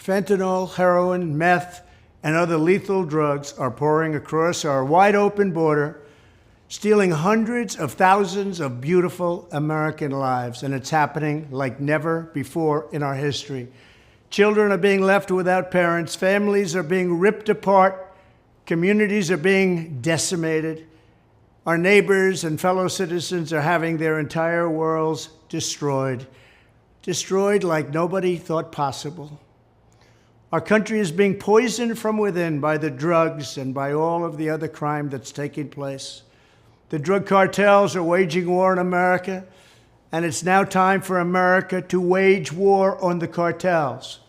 Fentanyl, heroin, meth, and other lethal drugs are pouring across our wide-open border, stealing hundreds of thousands of beautiful American lives, and it's happening like never before in our history. Children are being left without parents, families are being ripped apart, communities are being decimated. Our neighbors and fellow citizens are having their entire worlds destroyed like nobody thought possible. Our country is being poisoned from within by the drugs and by all of the other crime that's taking place. The drug cartels are waging war in America, and it's now time for America to wage war on the cartels.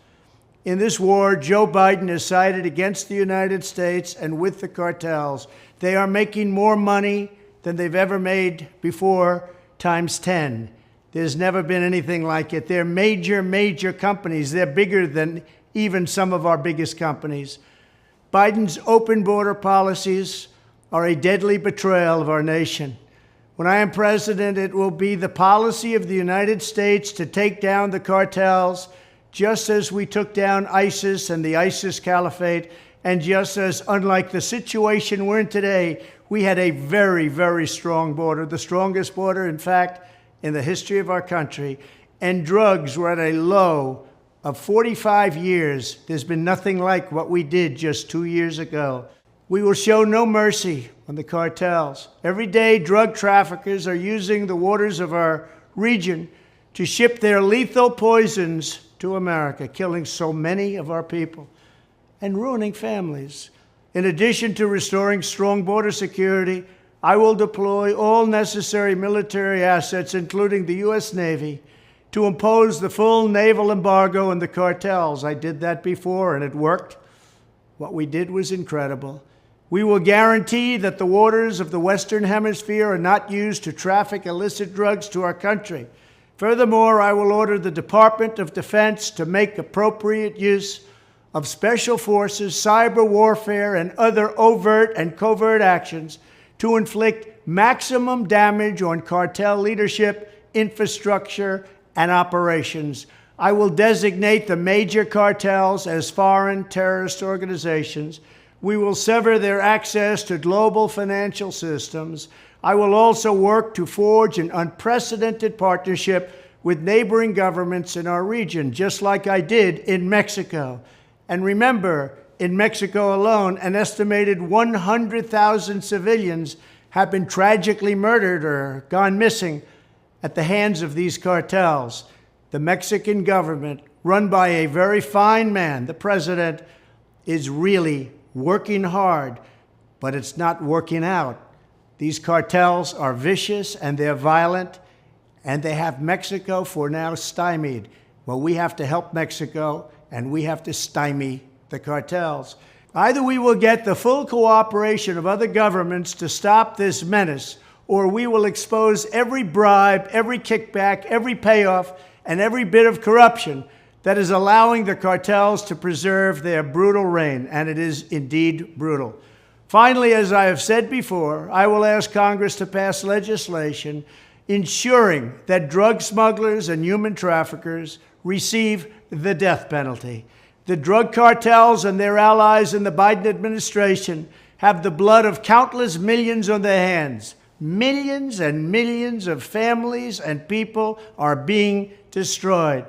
In this war, Joe Biden has sided against the United States and with the cartels. They are making more money than they've ever made before, times 10. There's never been anything like it. They're major companies. They're bigger than even some of our biggest companies. Biden's open border policies are a deadly betrayal of our nation. When I am president, it will be the policy of the United States to take down the cartels, just as we took down ISIS and the ISIS caliphate, and just as, unlike the situation we're in today, we had a very strong border, the strongest border, in fact, in the history of our country, and drugs were at a low of 45 years. There's been nothing like what we did just 2 years ago. We will show no mercy on the cartels. Every day, drug traffickers are using the waters of our region to ship their lethal poisons to America, killing so many of our people and ruining families. In addition to restoring strong border security, I will deploy all necessary military assets, including the U.S. Navy, to impose the full naval embargo on the cartels. I did that before, and it worked. What we did was incredible. We will guarantee that the waters of the Western Hemisphere are not used to traffic illicit drugs to our country. Furthermore, I will order the Department of Defense to make appropriate use of special forces, cyber warfare, and other overt and covert actions to inflict maximum damage on cartel leadership, infrastructure, and operations. I will designate the major cartels as foreign terrorist organizations. We will sever their access to global financial systems. I will also work to forge an unprecedented partnership with neighboring governments in our region, just like I did in Mexico. And remember, in Mexico alone, an estimated 100,000 civilians have been tragically murdered or gone missing at the hands of these cartels. The Mexican government, run by a very fine man, the president, is really working hard, but it's not working out. These cartels are vicious and they're violent, and they have Mexico for now stymied. Well, we have to help Mexico, and we have to stymie the cartels. Either we will get the full cooperation of other governments to stop this menace, or we will expose every bribe, every kickback, every payoff, and every bit of corruption that is allowing the cartels to preserve their brutal reign, and it is indeed brutal. Finally, as I have said before, I will ask Congress to pass legislation ensuring that drug smugglers and human traffickers receive the death penalty. The drug cartels and their allies in the Biden administration have the blood of countless millions on their hands. Millions and millions of families and people are being destroyed.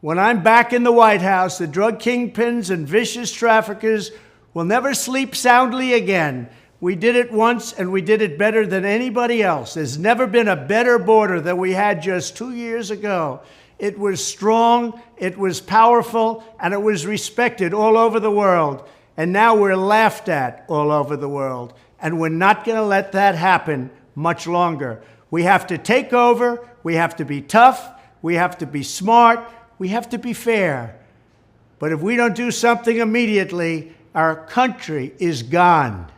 When I'm back in the White House, the drug kingpins and vicious traffickers will never sleep soundly again. We did it once, and we did it better than anybody else. There's never been a better border than we had just 2 years ago. It was strong, it was powerful, and it was respected all over the world. And now we're laughed at all over the world. And we're not going to let that happen much longer. We have to take over, we have to be tough, we have to be smart, we have to be fair. But if we don't do something immediately, our country is gone.